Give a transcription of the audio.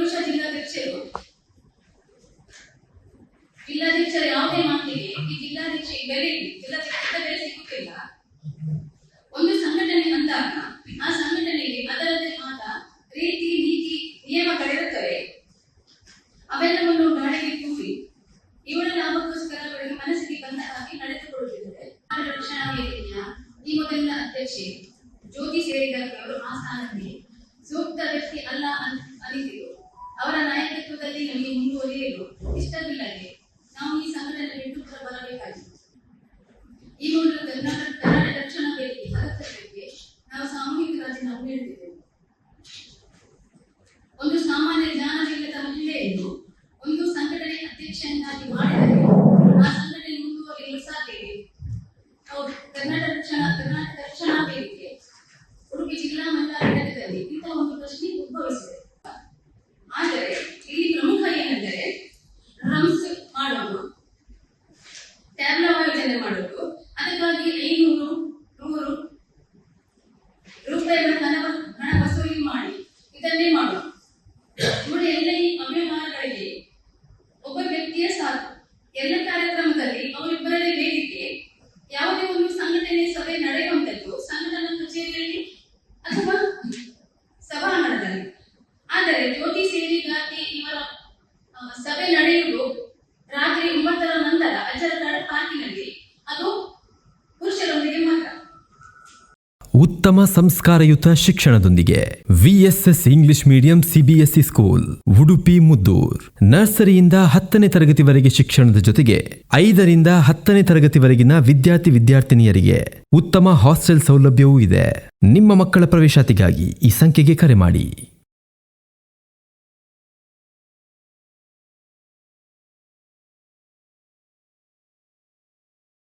ಪುರುಷ ಜಿಲ್ಲಾಧ್ಯಕ್ಷರ ಯಾವುದೇ ಮಾತಿಗೆ ಈ ಜಿಲ್ಲಾಧ್ಯಕ್ಷ ಬೆಲೆ ಸಿಗುತ್ತಿಲ್ಲ. ಒಂದು ಸಂಘಟನೆ ಅಂದಾಗ ಆ ಸಂಘಟನೆಗೆ ಅದರದ್ದೇ ಆದ ರೀತಿ ನೀತಿ ನಿಯಮಗಳಿರುತ್ತವೆ. ಅವೆಲ್ಲವನ್ನು ಗಾಳಿಗೆ ತೂರಿ ಇವಳ ಲಾಭಕ್ಕೋಸ್ಕರ ಅವರಿಗೆ ಮನಸ್ಸಿಗೆ ಬಂದ ಹಾಗೆ ನಡೆದುಕೊಳ್ಳುತ್ತಿದ್ದಾರೆ. ರಕ್ಷಣಾ ವೇದಿಕೆಯ ಈ ಮೊದಲಿನ ಅಧ್ಯಕ್ಷೆ ಜ್ಯೋತಿ ಸೇರಿದಂತೆ ಅವರು ಆ ಸ್ಥಾನಕ್ಕೆ ಸೂಕ್ತ ವ್ಯಕ್ತಿ ಅಲ್ಲ ಅನಿಸಿದರು. ಅವರ ನಾಯಕತ್ವದಲ್ಲಿ ನಮಗೆ ಮುಂದುವರಿಯಲು ಇಷ್ಟವಿಲ್ಲದೆ ನಾವು ಈ ಸಂಘಟನೆ ಬಿಟ್ಟು ಬರಬೇಕಾಗಿತ್ತು. ಈ ಮೂಲಕ ಕರ್ನಾಟಕ ರಕ್ಷಣಾ ವೇದಿಕೆ ಸದಸ್ಯರಿಗೆ ನಾವು ಸಾಮೂಹಿಕ ರಾಜೀನಾಮೆ ನೀಡುತ್ತಿದ್ದೆವು. ಒಂದು ಸಾಮಾನ್ಯ ಜ್ಞಾನವಿಲ್ಲದ ಮಹಿಳೆಯನ್ನು ಒಂದು ಸಂಘಟನೆ ಅಧ್ಯಕ್ಷನಾಗಿ ಮಾಡಿದರೆ ಆ ಸಂಘಟನೆ ಮುಂದುವರಿಯಲು ಸಾಧ್ಯವೇ? ಕರ್ನಾಟಕ ರಕ್ಷಣಾ ವೇದಿಕೆ ಉಡುಪಿ ಜಿಲ್ಲಾ ಮಹಿಳಾ ಘಟಕದಲ್ಲಿ ಇಂತಹ ಒಂದು ಪ್ರಶ್ನೆ ಉದ್ಭವಿಸಿದೆ. ಆದರೆ ಇಲ್ಲಿ ಪ್ರಮುಖ ಏನೆಂದರೆ ಡ್ರಮ್ಸ್ ಮಾಡೋದು, ಟ್ಯಾಬ್ಲ ಆಯೋಜನೆ ಮಾಡೋದು, ಅದಕ್ಕಾಗಿ 500 ರೂಪಾಯಿಗಳ ಹಣ ವಸೂಲಿ ಮಾಡಿ ಇದನ್ನೇ ಮಾಡೋದು. ನೋಡಿ, ಎಲ್ಲ ಈ ಅವ್ಯವಹಾರಗಳಿಗೆ ಒಬ್ಬ ವ್ಯಕ್ತಿಯ ಸಾಕು. ಎಲ್ಲ ಕಾರ್ಯಕ್ರಮದಲ್ಲಿ ಅವರಿಬ್ಬರದೇ ವೇದಿಕೆ. ಯಾವುದೇ ಒಂದು ಸಂಘಟನೆ ಸಭೆ ನಡೆಯುವಂಥದ್ದು ಸಂಘಟನಾ ಕಚೇರಿಯಲ್ಲಿ ಅಥವಾ ಸಭಾಂಗಣದಲ್ಲಿ. ಆದರೆ ಜ್ಯೋತಿ ಸೇರಿಗಾಗಿ ಇವರ ಸಭೆ ನಡೆಯುವುದು ರಾತ್ರಿ 9ರ ನಂತರ ಅಜ್ಜರಕಾಡು ಪಾರ್ಕಿನಲ್ಲಿ, ಅದು ಪುರುಷರೊಂದಿಗೆ ಮಾತ್ರ. ಉತ್ತಮ ಸಂಸ್ಕಾರಯುತ ಶಿಕ್ಷಣದೊಂದಿಗೆ VSS English medium CBSE school Udupi Muddur. ನರ್ಸರಿಯಿಂದ 10ನೇ ತರಗತಿವರೆಗೆ ಶಿಕ್ಷಣದ ಜೊತೆಗೆ 5ರಿಂದ 10ನೇ ತರಗತಿವರೆಗಿನ ವಿದ್ಯಾರ್ಥಿನಿಯರಿಗೆ ಉತ್ತಮ ಹಾಸ್ಟೆಲ್ ಸೌಲಭ್ಯವೂ ಇದೆ. ನಿಮ್ಮ ಮಕ್ಕಳ ಪ್ರವೇಶಾತಿಗಾಗಿ ಈ ಸಂಖ್ಯೆಗೆ ಕರೆ ಮಾಡಿ.